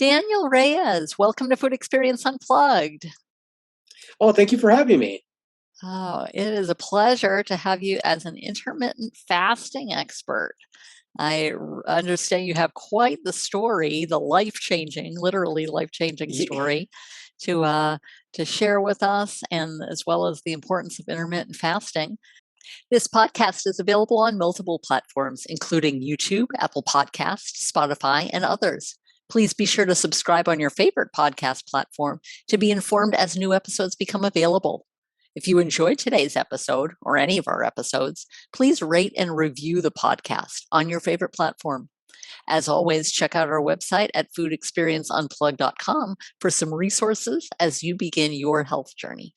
Daniel Reyes, welcome to Food Experience Unplugged. Oh, thank you for having me. Oh, it is a pleasure to have you as an intermittent fasting expert. Understand you have quite the story, the life-changing, literally life-changing Ye- story to share with us, and as well as the importance of intermittent fasting. This podcast is available on multiple platforms, including YouTube, Apple Podcasts, Spotify, and others. Please be sure to subscribe on your favorite podcast platform to be informed as new episodes become available. If you enjoyed today's episode or any of our episodes, please rate and review the podcast on your favorite platform. As always, check out our website at foodexperienceunplugged.com for some resources as you begin your health journey.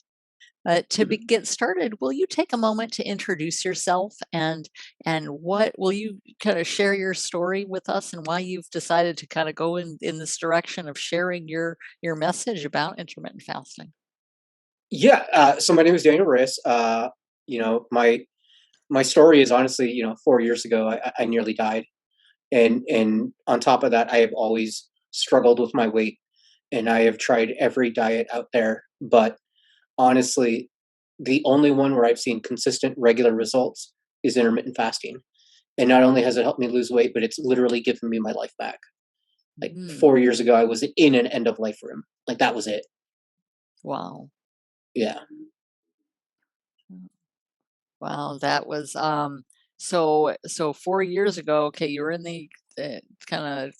Get started, will you take a moment to introduce yourself and what will you kind of share your story with us and why you've decided to kind of go in this direction of sharing your message about intermittent fasting? Yeah. So my name is Daniel Reyes. My story is honestly, 4 years ago, I nearly died, and on top of that, I have always struggled with my weight, and I have tried every diet out there, but honestly, the only one where I've seen consistent, regular results is intermittent fasting. And not only has it helped me lose weight, but it's literally given me my life back. Like Mm, 4 years ago, I was in an end of life room. Like that was it. wow. Yeah. Wow, that was so 4 years ago. Okay, you were in the kind of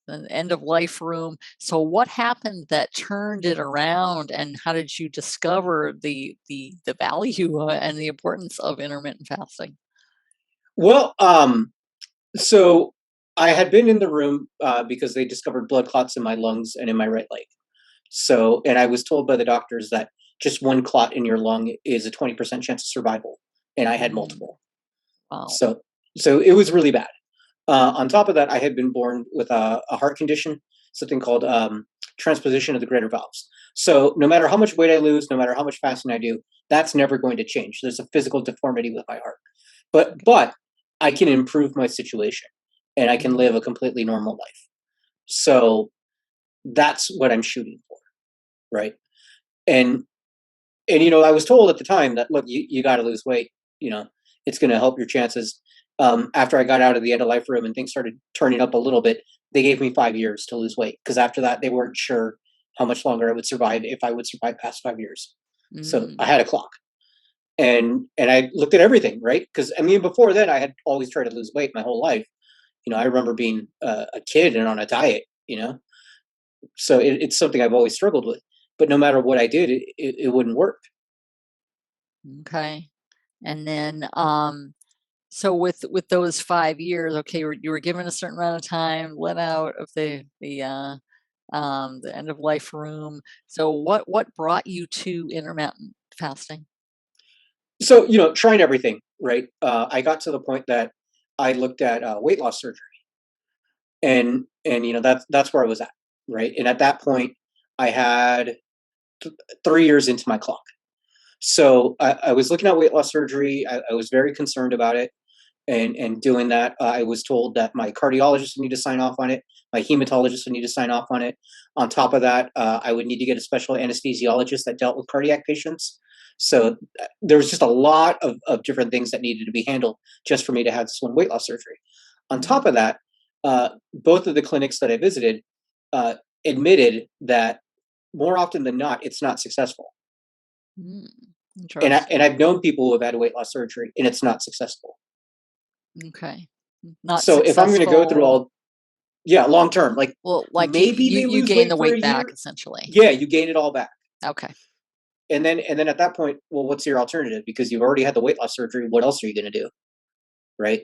an end of life room. So what happened that turned it around, and how did you discover the value and the importance of intermittent fasting? Well, so I had been in the room because they discovered blood clots in my lungs and in my right leg. So, and I was told by the doctors that just one clot in your lung is a 20% chance of survival, and I had Mm, multiple. wow. So, so it was really bad. On top of that, I had been born with a heart condition, something called transposition of the greater valves. So, no matter how much weight I lose, no matter how much fasting I do, that's never going to change. There's a physical deformity with my heart, but I can improve my situation, and I can Mhm. live a completely normal life. So that's what I'm shooting for, right? And I was told at the time that look, you got to lose weight. You know, it's going to help your chances. After I got out of the end of life room and things started turning up a little bit, they gave me 5 years to lose weight because after that they weren't sure how much longer I would survive if I would survive past 5 years. So I Mm, had a clock, and I looked at everything, right? Because I mean, before then I had always tried to lose weight my whole life. I remember being a kid and on a diet. So it's something I've always struggled with. But no matter what I did, it wouldn't work. okay. And then so with those 5 years, okay, you were given a certain amount of time, let out of the end of life room. So what brought you to intermittent fasting? So trying everything, right? I got to the point that I looked at weight loss surgery, and that's where I was at, right? And at that point, I had 3 years into my clock. So I was looking at weight loss surgery. I was very concerned about it, and doing that. I was told that my cardiologist would need to sign off on it, my hematologist would need to sign off on it. On top of that, I would need to get a special anesthesiologist that dealt with cardiac patients. So there was just a lot of different things that needed to be handled just for me to have this one weight loss surgery. On top Mm, of that, both of the clinics that I visited uh, admitted that more often than not, it's not successful. mm, And interesting. I've known people who have had weight loss surgery, and it's not successful. Okay. Not So if I'm going to go through successful. all, yeah, long term, like Well, like you maybe you they you lose gain weight the for a weight back year. essentially. Yeah, you gain it all back. Okay. And then at that point, well, what's your alternative? Because you've already had the weight loss surgery. What else are you going to do? Right.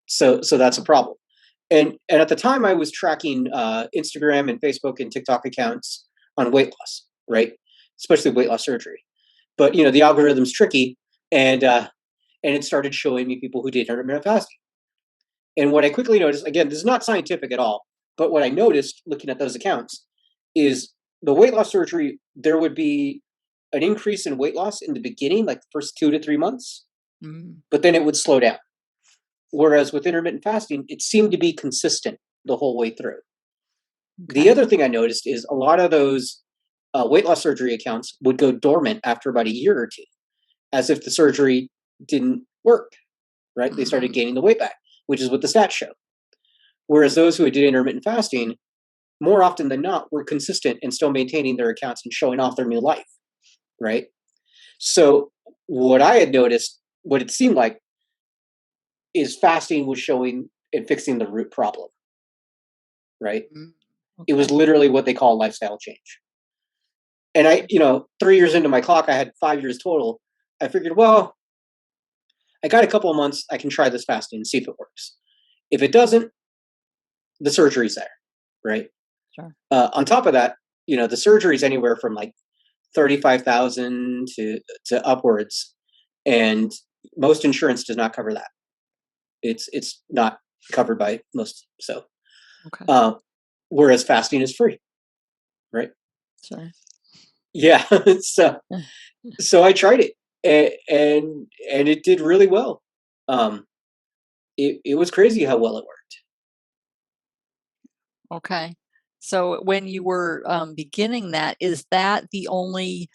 So that's a Yeah. problem. And at the time, I was tracking Instagram and Facebook and TikTok accounts on weight loss, right? Especially weight loss surgery. But the algorithm's tricky, and it started showing me people who did intermittent fasting. And what I quickly noticed, again, this is not scientific at all, but what I noticed looking at those accounts is the weight loss surgery, there would be an increase in weight loss in the beginning, like the first 2 to 3 months, Mm, but then it would slow down. Whereas with intermittent fasting, it seemed to be consistent the whole way through. The Okay. other thing I noticed is a lot of those weight loss surgery accounts would go dormant after about a year or two, as if the surgery didn't work, right? They started Mm, gaining the weight back, which is what the stats show. Whereas those who did intermittent fasting, more often than not, were consistent and still maintaining their accounts and showing off their new life, right? So what I had noticed, what it seemed like, is fasting was showing and fixing the root problem, right? mm, It was okay. literally what they call lifestyle change. And I, 3 years into my clock, I had 5 years total. I figured, well, I got a couple of months. I can try this fasting and see if it works. If it doesn't, the surgery's there, right? Sure. On top of that, the surgery is anywhere from like 35,000 to upwards, and most insurance does not cover that. It's not covered by most. So, Okay. uh, whereas fasting is free, right? Sure. Yeah. so Yeah. so I tried it, and it did really well. Um, it was crazy how well it worked. Okay. So when you were beginning that, is that the only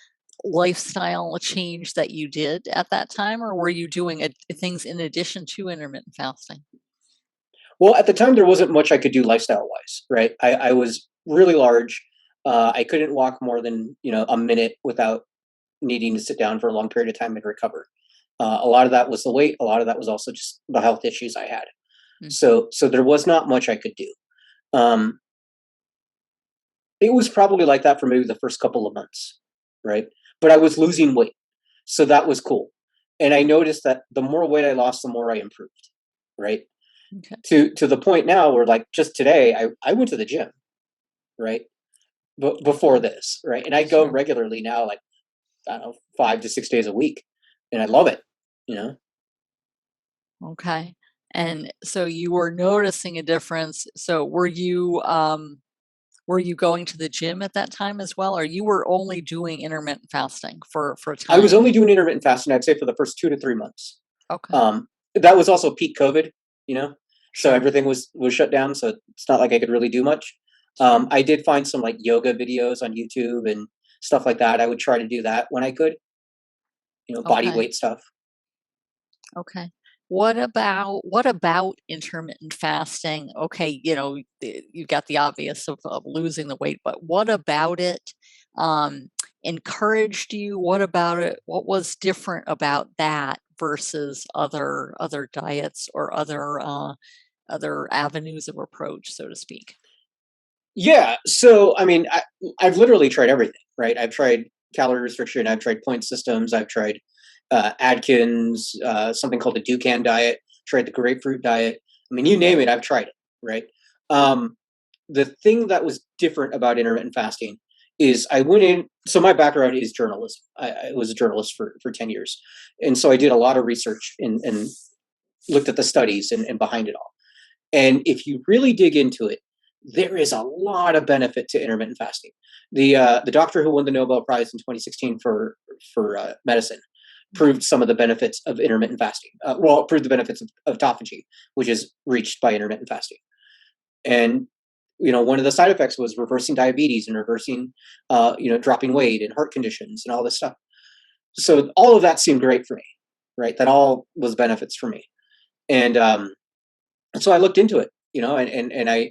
lifestyle change that you did at that time, or were you doing things in addition to intermittent fasting? Well, at the time, there wasn't much I could do lifestyle wise, right? I was really large. I couldn't walk more than a minute without needing to sit down for a long period of time and recover. A lot of that was the weight. A lot of that was also just the health issues I had. Mhm. So there was not much I could do. Um, it was probably like that for maybe the first couple of months, right? But I was losing weight, so that was cool. And I noticed that the more weight I lost, the more I improved, right? Okay. To the point now where, like, just today, I went to the gym, right? But before Okay. this, right? And I go Sure. regularly now, like, I don't know, 5 to 6 days a week, and I love it. You know, Okay. And so you were noticing a difference. So were you going to the gym at that time as well, or you were only doing intermittent fasting for a I was time? only doing intermittent fasting, I'd say, for the first 2 to 3 months. Okay. That was also peak COVID, you know, so Sure. everything was shut down. So it's not like I could really do much. Sure. I did find some like yoga videos on YouTube and stuff like that. I would try to do that when I could, body Okay. weight stuff. Okay. What about intermittent fasting? Okay, you got the obvious of losing the weight, but what about it um, encouraged you? What about it? What was different about that versus other diets or other avenues of approach, so to speak? Yeah. So, I mean, I've literally tried everything, right? I've tried calorie restriction. I've tried point systems. I've tried Atkins, something called the Dukan diet, tried the grapefruit diet. I mean, you name it, I've tried it, right? Um, the thing that was different about intermittent fasting is I went in. So my background is journalism. I was a journalist for 10 years. And so I did a lot of research and looked at the studies and behind it all. And if you really dig into it, there is a lot of benefit to intermittent fasting. The doctor who won the Nobel Prize in 2016 for medicine Okay. proved some of the benefits of intermittent fasting. Well, it proved the benefits of autophagy, which is reached by intermittent fasting. And one of the side effects was reversing diabetes and reversing, dropping weight and heart conditions and all this stuff. So all of that seemed great for me, right? That all was benefits for me. And so I looked into it, and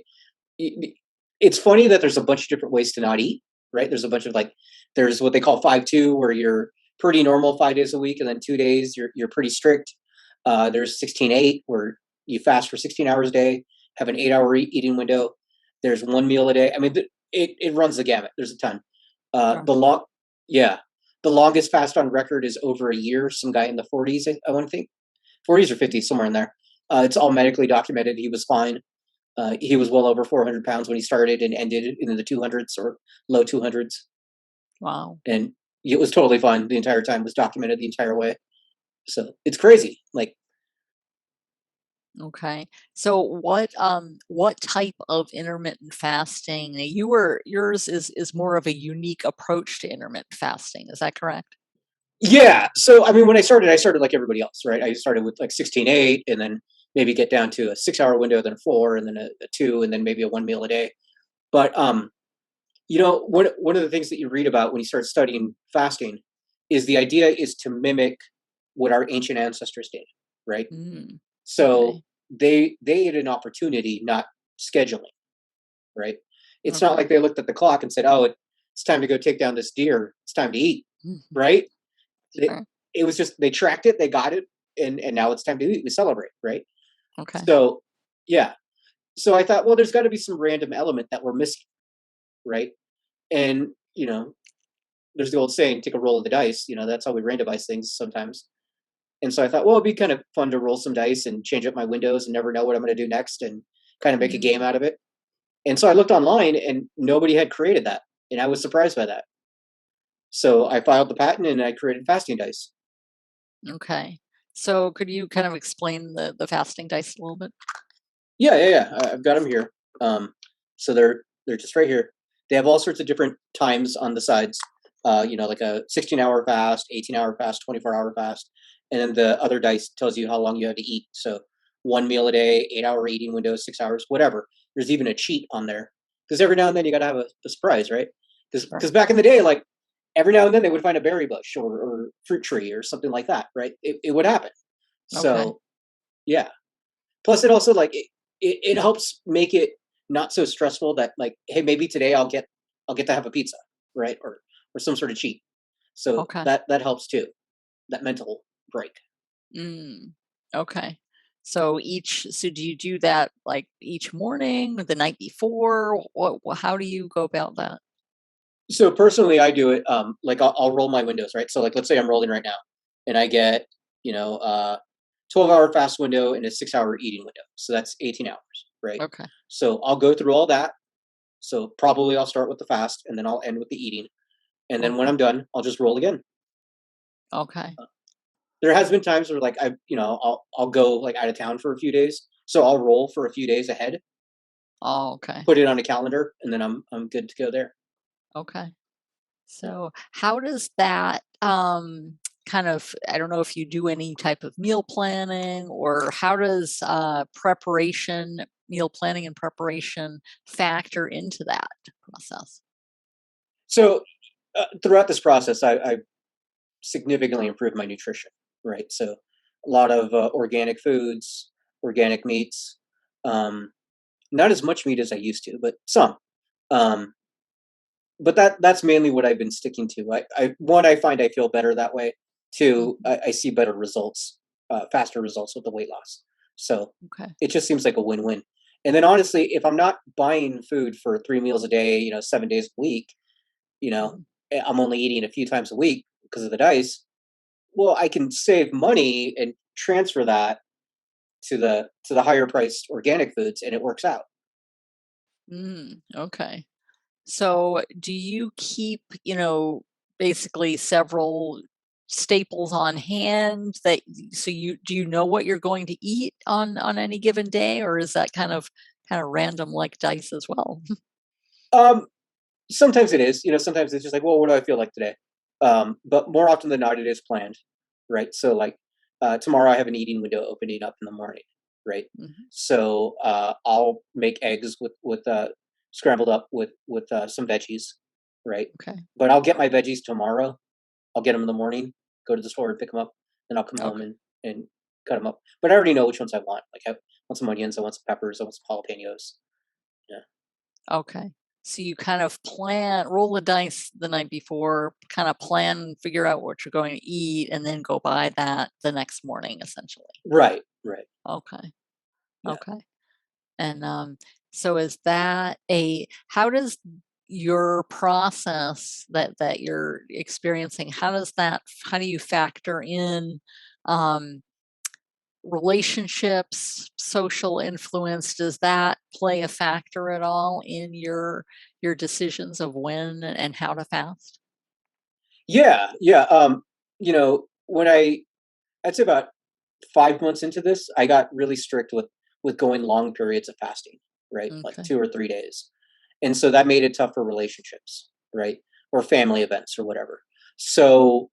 it's funny that there's a bunch of different ways to not eat, right? There's a bunch of, like, there's what they call 5-2, where you're pretty normal 5 days a week, and then 2 days you're pretty strict. There's 16-8, where you fast for 16 hours a day, have an 8 hour eating window. There's one meal a day. I mean, it runs the gamut. There's a ton. Sure. The long, yeah, the longest fast on record is over a year. Some guy in the 40s, I want to think, 40s or 50s, somewhere in there. It's all medically documented. He was fine. He was well over 400 pounds when he started and ended in the 200s or low 200s. Wow. And it was totally fine the entire time, was documented the entire way. So it's crazy. Like, Okay. So what type of intermittent fasting yours is more of a unique approach to intermittent fasting. Is that correct? yeah. So, I mean, when I started like everybody else, right? I started with like 16-8, and then maybe get down to a 6 hour window, then a 4, and then a 2, and then maybe a one meal a day. But one of the things that you read about when you start studying fasting is the idea is to mimic what our ancient ancestors did, right? Mm, So okay. they had an opportunity, not scheduling, right? It's not Okay. like they looked at the clock and said, "Oh, it's time to go take down this deer. It's time to eat," Mhm. right? It, Sure. it was just they tracked it, they got it, and now it's time to eat. We celebrate, right? Okay. So yeah. So I thought, well, there's got to be some random element that we're missing, right? And there's the old saying, take a roll of the dice. That's how we randomize things sometimes. And so I thought, well, it'd be kind of fun to roll some dice and change up my windows and never know what I'm going to do next and kind of make a game Mm, out of it. And so I looked online and nobody had created that. And I was surprised by that. So I filed the patent and I created fasting dice. okay. So could you kind of explain the fasting dice a little bit? Yeah, yeah, yeah. I've got them here. So they're just right here. They have all sorts of different times on the sides. Like a 16-hour fast, 18-hour fast, 24-hour fast, and then the other dice tells you how long you have to eat. So 1 meal a day, 8-hour eating window, 6 hours, whatever. There's even a cheat on there because every now and then you got to have a surprise, right? Because Sure. back in the day, like every now and then they would find a berry bush or fruit tree or something like that, right? It would happen. Okay. So yeah. Plus, it also it helps make it not so stressful that like, hey, maybe today I'll get to have a pizza, right, or some sort of cheat. So Okay. that helps too. That mental break. Mm, okay. So do you do that like each morning, the night before? How do you go about that? So personally, I do it. Like I'll roll my windows, right? So like, let's say I'm rolling right now, and I get 12-hour fast window and a 6-hour eating window. So that's 18 hours, right? Okay. So I'll go through all that. So probably I'll start with the fast, and then I'll end with the eating, and then when Okay. I'm done, I'll just roll again. Okay. There has been times where like I'll go like out of town for a few days, so I'll roll for a few days ahead, Oh, okay. put it on a calendar, and then I'm good to go there. Okay. Yeah. So how does that kind of, I don't know if you do any type of meal planning, or how does meal planning and preparation factor into that process? So throughout this process, I significantly improved my nutrition. Right, so a lot of organic foods, organic meats. Um, Not as much meat as I used to, but some. Um, but that's mainly what I've been sticking to. I find I feel better that way. Two, Mhm. I see better results, faster results with the weight loss. So Okay. it just seems like a win-win. And then honestly, if I'm not buying food for 3 meals a day, 7 days a week, you know, Mhm. I'm only eating a few times a week because of the dice. Well, I can save money and transfer that to the higher priced organic foods, and it works out. Okay. So, do you keep, basically several staples on hand so you know what you're going to eat on any given day, or is that kind of random like dice as well? Um, Sometimes it is, sometimes it's just like, well, what do I feel like today? But more often than not, it is planned, right? So like tomorrow, I have an eating window opening up in the morning, right? Mhm. So I'll make eggs with scrambled up with some veggies, right? Okay. But I'll get my veggies tomorrow. I'll get them in the morning, go to the store and pick them up, then I'll come home Okay. and cut them up. But I already know which ones I want. Like I want some onions, I want some peppers, I want some jalapenos. Yeah. Okay. So you kind of roll the dice the night before, kind of plan, figure out what you're going to eat, and then go buy that the next morning, essentially. Right. Right. Okay. Yeah. Okay. And so is that how does your process that you're experiencing, how do you factor in um, relationships, social influence? Does that play a factor at all in your decisions of when and how to fast? Yeah. Yeah. When I'd say about 5 months into this, I got really strict with going long periods of fasting, right? Like Okay. 2 or 3 days. And so that made it tough for relationships, right? Or family events or whatever. So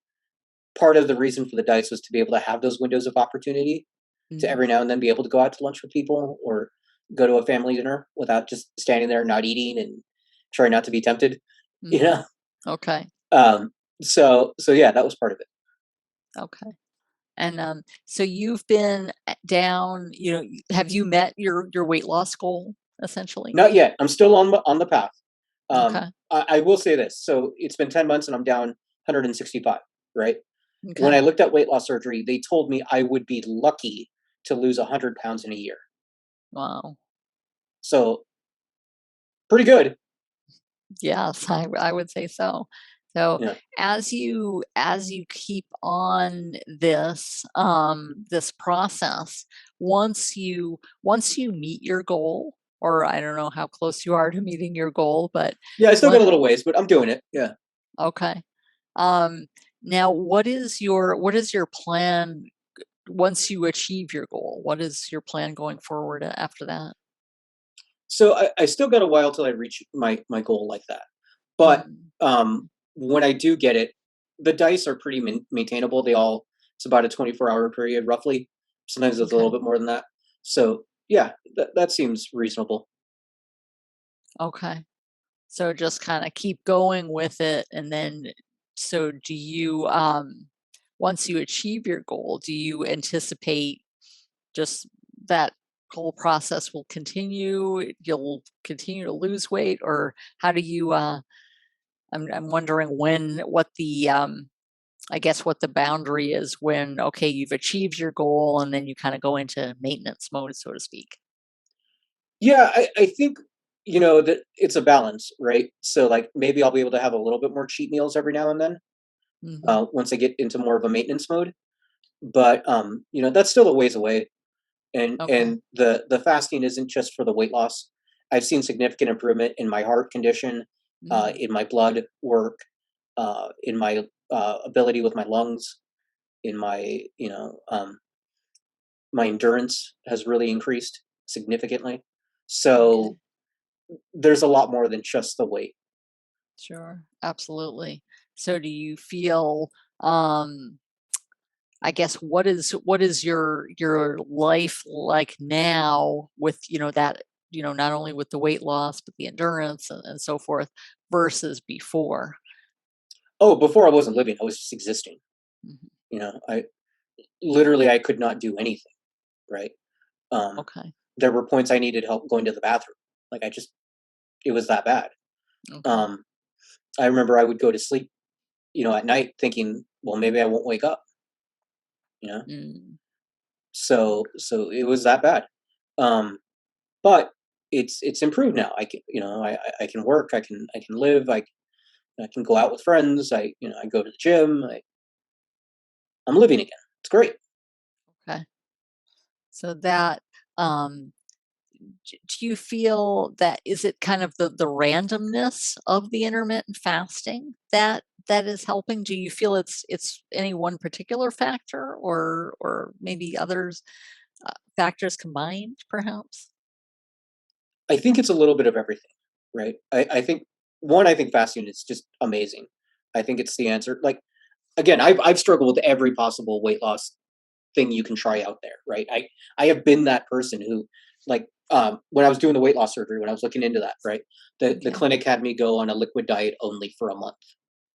part of the reason for the dice was to be able to have those windows of opportunity to Mhm. every now and then be able to go out to lunch with people or go to a family dinner without just standing there not eating and try not to be tempted, you Mhm. know? Okay. Um, so yeah, that was part of it. Okay. And, so you've been down, have you met your weight loss goal essentially? Not yet. I'm still on the path. Okay. I will say this. So it's been 10 months and I'm down 165, right? When Okay. I looked at weight loss surgery, they told me I would be lucky to lose 100 pounds in a year. Wow. So pretty good. Yes, I would say so. So Yeah. as you keep on this this process, once you meet your goal, or I don't know how close you are to meeting your goal, but Yeah, I still got one a little ways, but I'm doing it. Yeah. okay. Um, Now what is your plan once you achieve your goal? What is your plan going forward after that? So I still got a while till I reach my goal like that. But Mhm. um, when I do get it, the dice are pretty maintainable. It's about a 24-hour period roughly. Sometimes it's a little Okay. bit more than that. So yeah, that seems reasonable. Okay. So just kind of keep going with it. And then, so do you, once you achieve your goal, do you anticipate just that whole process will continue? You'll continue to lose weight, or how do you, I'm wondering what the, I guess what the boundary is when, okay, you've achieved your goal and then you kind of go into maintenance mode, so to speak. Yeah, I think that it's a balance, right? So like maybe I'll be able to have a little bit more cheat meals every now and then Hmm. once I get into more of a maintenance mode. But that's still a ways away. And Okay. and the fasting isn't just for the weight loss. I've seen significant improvement in my heart condition, Hmm. in my blood work, in my ability with my lungs, in my endurance has really increased significantly. Okay. So there's a lot more than just the weight. Sure, absolutely. So do you feel, um, I guess what is your life like now with, that, not only with the weight loss, but the endurance and so forth versus before? Oh, before I wasn't living, I was just existing. Mhm. I literally I could not do anything, right? Um, Okay. there were points I needed help going to the bathroom. Like it was that bad. Okay. Um, I remember I would go to sleep, at night thinking, well, maybe I won't wake up, you know? Mm, So it was that bad. Um, but it's improved now. I can work, I can live, I can go out with friends, I go to the gym, I'm living again. It's great. okay. So that, um, do you feel that is it kind of the randomness of the intermittent fasting that is helping? Do you feel it's any one particular factor, or maybe others, factors combined, perhaps? I think it's a little bit of everything, right? I think fasting is just amazing. I think it's the answer. Like again, I've struggled with every possible weight loss thing you can try out there, right? I have been that person who, like, when I was doing the weight loss surgery, when I was looking into that, right? The Okay. clinic had me go on a liquid diet only for a month,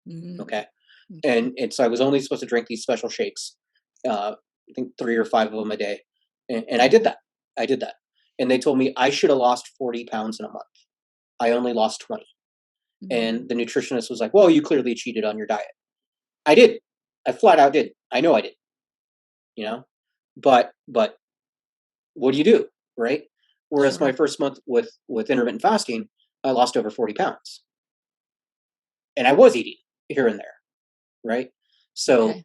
Mm, okay? okay. And so I was only supposed to drink these special shakes, I think 3 or 5 of them a day, and I did Okay. that. I did that, and they told me I should have lost 40 pounds in a month. I only lost 20, Mm, and the nutritionist was like, "Well, you clearly cheated on your diet." I did. I flat out did. I know I did. You know, but what do you do, right? Whereas my sure. first month with intermittent fasting, I lost over 40 pounds, and I was eating here and there, right? So Okay.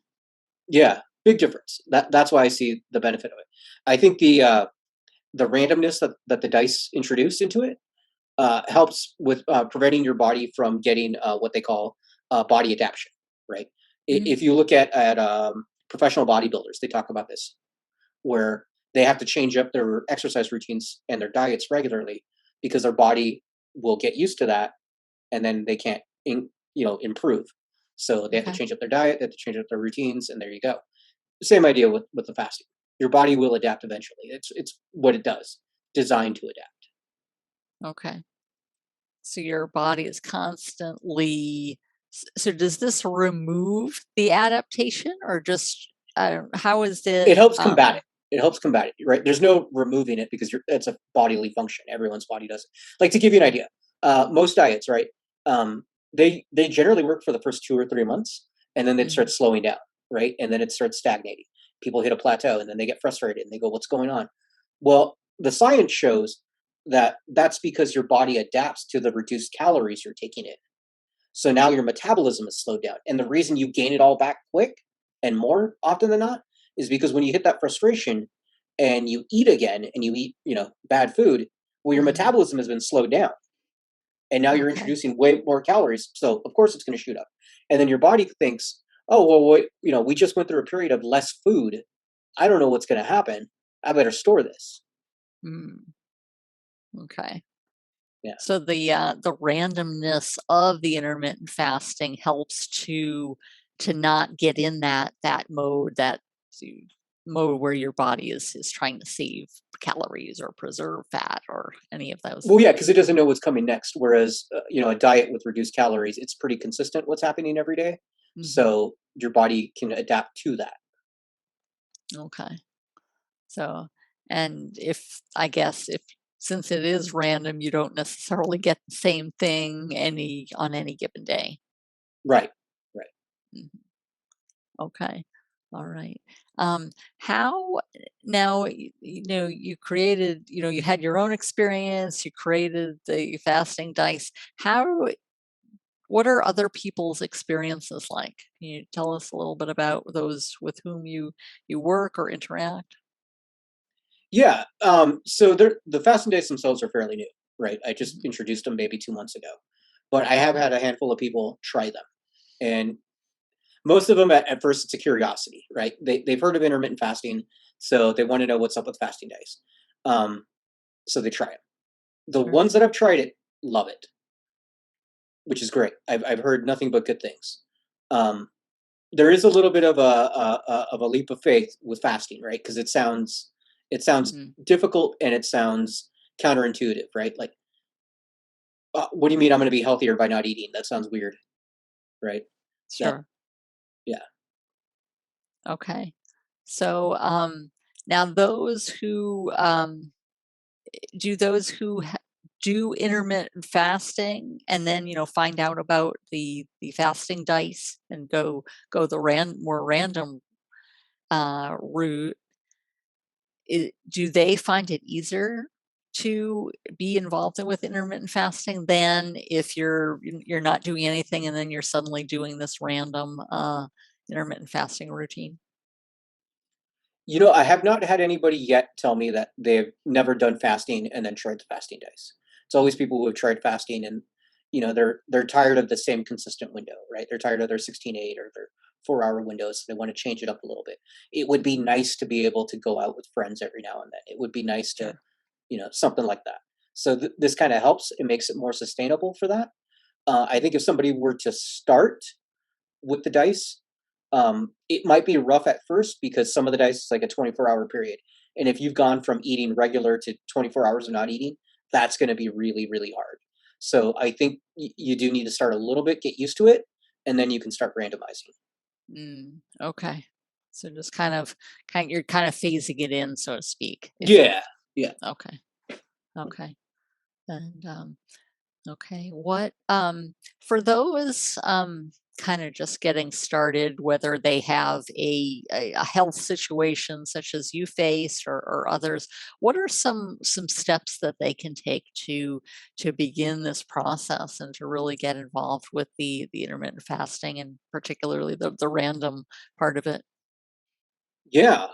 yeah, big difference. That's why I see the benefit of it. I think the randomness that the dice introduced into it helps with preventing your body from getting what they call body adaptation, right? If Mm, you look at professional bodybuilders, they talk about this where they have to change up their exercise routines and their diets regularly because their body will get used to that and then they can't improve, so they have to okay. change up their diet, they have to change up their routines, and there you go. Same idea with the fasting. Your body will adapt eventually. It's what it does, designed to adapt. Okay. So your body is constantly. So does this remove the adaptation, or just how is it? It helps combat it. It helps combat it, right? There's no removing it because it's a bodily function. Everyone's body does it. Like, to give you an idea, most diets, right? They generally work for the first 2 or 3 months, and then it starts slowing down, right? And then it starts stagnating. People hit a plateau, and then they get frustrated, and they go, "What's going on?" Well, the science shows that that's because your body adapts to the reduced calories you're taking in. So now your metabolism is slowed down. And the reason you gain it all back quick and more often than not is because when you hit that frustration and you eat again and you eat, bad food, well, your metabolism has been slowed down. And now you're Okay. introducing way more calories. So of course it's going to shoot up. And then your body thinks, oh, well, wait, we just went through a period of less food. I don't know what's going to happen. I better store this. Mm, okay. Yeah. So the randomness of the intermittent fasting helps to not get in that mode, mode where your body is trying to save calories or preserve fat or any of those. Well, yeah, because it doesn't know what's coming next. Whereas, a diet with reduced calories, it's pretty consistent what's happening every day. Mhm. So your body can adapt to that. Okay. So, and if I guess if since it is random, you don't necessarily get the same thing on any given day. Right. Right. Mhm. Okay. All right. How now, you created, you had your own experience, you created the fasting dice. What are other people's experiences like? Can you tell us a little bit about those with whom you work or interact? Yeah. So the fasting days themselves are fairly new, right? I just Mhm. introduced them maybe 2 months ago, but I have Okay. had a handful of people try them, and most of them at first it's a curiosity, right? They've heard of intermittent fasting, so they want to know what's up with fasting days. Um, so they try it. The Sure. ones that have tried it love it, which is great. I've heard nothing but good things. Um, there is a little bit of a leap of faith with fasting, right? Because it sounds Mm, difficult and it sounds counterintuitive, right? Like, what do you mean I'm going to be healthier by not eating? That sounds weird, right? That sure. Yeah. Okay. So, now those who do intermittent fasting and then, find out about the fasting dice and go the more random route, do they find it easier to be involved with intermittent fasting than if you're not doing anything and then you're suddenly doing this random intermittent fasting routine? I have not had anybody yet tell me that they've never done fasting and then tried the fasting dice. It's always people who have tried fasting and they're tired of the same consistent window, right? They're tired of their 16:8 or their 4-hour windows. So they want to change it up a little bit. It would be nice to be able to go out with friends every now and then. It would be nice to, Sure. something like that. So this kind of helps. It makes it more sustainable for that. I think if somebody were to start with the dice, it might be rough at first because some of the dice is like a 24-hour period. And if you've gone from eating regular to 24 hours of not eating, that's going to be really, really hard. So I think you do need to start a little bit, get used to it, and then you can start randomizing. Okay. So just you're kind of phasing it in, so to speak. Yeah. Yeah. Okay. Okay. And okay. What for those kind of just getting started, whether they have a health situation such as you faced or others, what are some steps that they can take to begin this process and to really get involved with the intermittent fasting and particularly the random part of it? Yeah.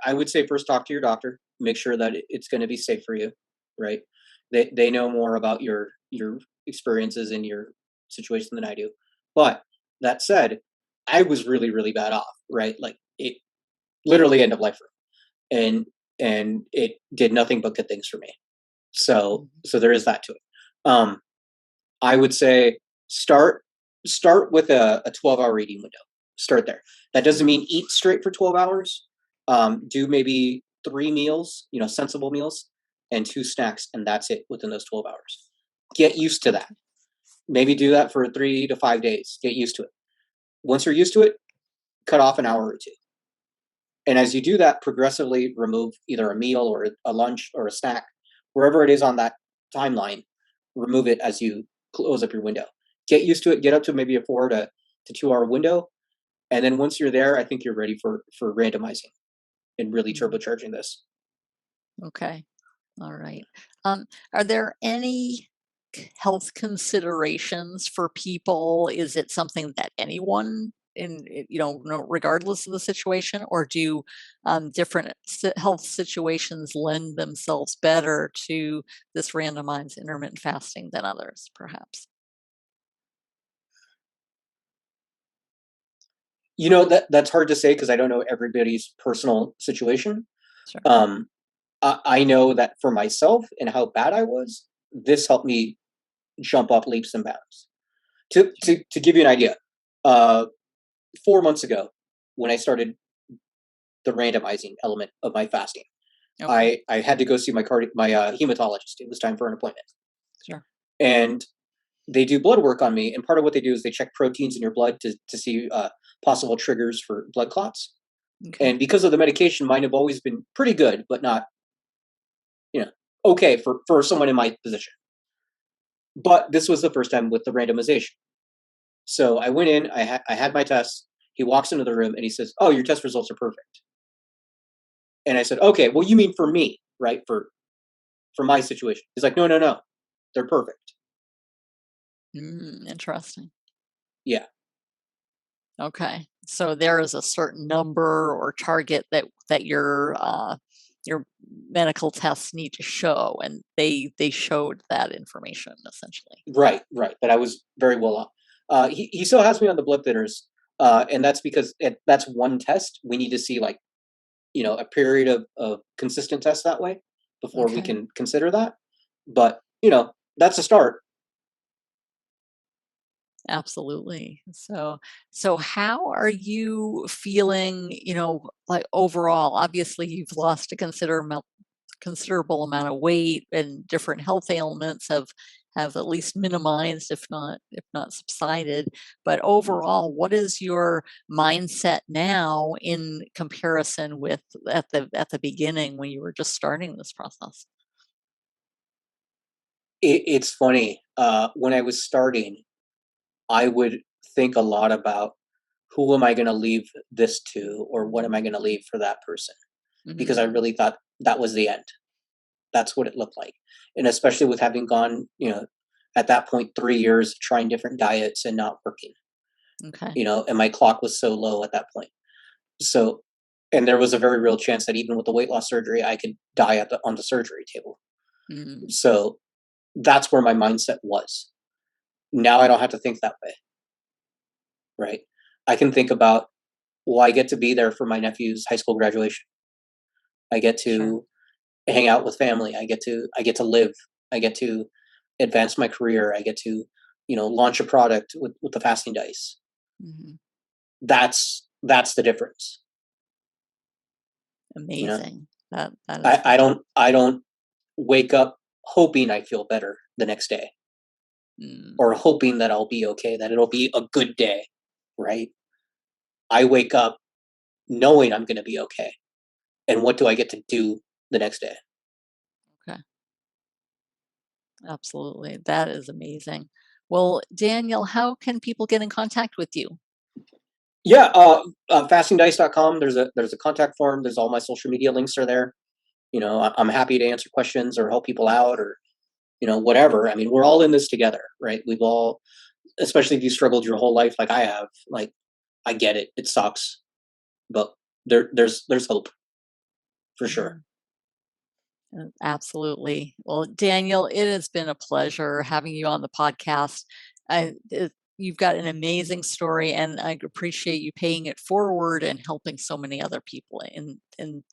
I would say first talk to your doctor, make sure that it's going to be safe for you, right? They know more about your experiences and your situation than I do. But that said, I was really, really bad off, right? Like, it literally end of life for me. And it did nothing but good things for me. Mhm. So there is that to it. Um, I would say start start with a 12-hour eating window. Start there. That doesn't mean eat straight for 12 hours. Do maybe 3 meals, sensible meals, and 2 snacks, and that's it within those 12 hours. Get used to that. Maybe do that for 3 to 5 days. Get used to it. Once you're used to it, cut off an hour or 2. And as you do that, progressively remove either a meal or a lunch or a snack, wherever it is on that timeline, remove it as you close up your window. Get used to it, get up to maybe a 4 to 2 hour window. And then once you're there, I think you're ready for randomizing and really turbocharging this. Okay. All right. Are there any health considerations for people? Is it something that anyone regardless of the situation, or do different health situations lend themselves better to this randomized intermittent fasting than others, perhaps? That's hard to say because I don't know everybody's personal situation. Sure. I know that for myself and how bad I was, this helped me jump up leaps and bounds. To give you an idea, 4 months ago, when I started the randomizing element of my fasting, Okay. I had to go see my hematologist. It was time for an appointment, Sure. and they do blood work on me. And part of what they do is they check proteins in your blood to see possible triggers for blood clots. Okay. And because of the medication, mine have always been pretty good, but not, okay for someone in my position. But this was the first time with the randomization. So I went in, I had my tests. He walks into the room and he says, "Oh, your test results are perfect." And I said, "Okay, well, you mean for me, right? For my situation." He's like, "No, no, no, they're perfect." Interesting. Yeah, Okay. So there is a certain number or target that your medical tests need to show, and they showed that information essentially. right, right. But I was very well off. He still has me on the blood thinners, and that's because that's one test. We need to see like a period of consistent tests that way before we Okay. can consider that. But that's a start. Absolutely. So how are you feeling, like overall? Obviously, you've lost a considerable amount of weight, and different health ailments have at least minimized, if not subsided. But overall, what is your mindset now in comparison with at the beginning when you were just starting this process? It's funny. When I was starting, I would think a lot about who am I going to leave this to, or what am I going to leave for that person, because I Hmm. really thought that was the end. That's what it looked like, and especially with having gone, at that point 3 years trying different diets and not working, Okay. and my clock was so low at that point. So, and there was a very real chance that even with the weight loss surgery, I could die on the surgery table. Mm. So that's where my mindset was. Now I don't have to think that way, right? I can think about, well, I get to be there for my nephew's high school graduation. I get Sure. to hang out with family. I get to live. I get to advance my career. I get to, launch a product with the fasting dice. Hmm. That's the difference. You know, Amazing. That is I don't wake up hoping I feel better the next day, mm, or hoping that I'll be okay, that it'll be a good day, right? I wake up knowing I'm going to be okay. And what do I get to do the next day? okay. Absolutely. That is amazing. Well, Daniel, how can people get in contact with you? Yeah, fastingdice.com. There's a contact form. There's all my social media links are there. I'm happy to answer questions or help people out, or whatever. I mean, we're all in this together, right? We've all, especially if you struggled your whole life like I have. Like, I get it. It sucks, but there's hope for sure. Mhm. Absolutely. Well, Daniel, it has been a pleasure having you on the podcast. You've got an amazing story, and I appreciate you paying it forward and helping so many other people in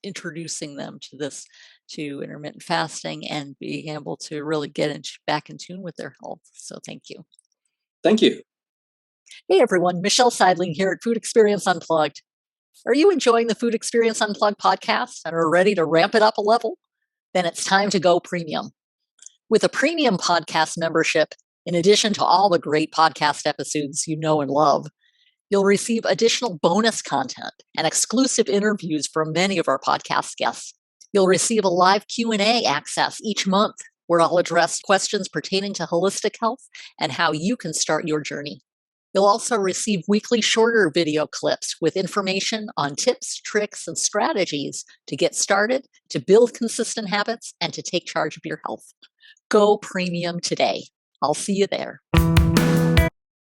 introducing them to intermittent fasting and being able to really get back in tune with their health. So, thank you. Thank you. Hey, everyone. Michelle Seidling here at Food Experience Unplugged. Are you enjoying the Food Experience Unplugged podcast and are ready to ramp it up a level? then it's time to go premium. With a premium podcast membership, in addition to all the great podcast episodes you know and love, you'll receive additional bonus content and exclusive interviews from many of our podcast guests. You'll receive a live Q&A access each month where I'll address questions pertaining to holistic health and how you can start your journey. You'll also receive weekly shorter video clips with information on tips, tricks, and strategies to get started, to build consistent habits, and to take charge of your health. Go premium today. I'll see you there.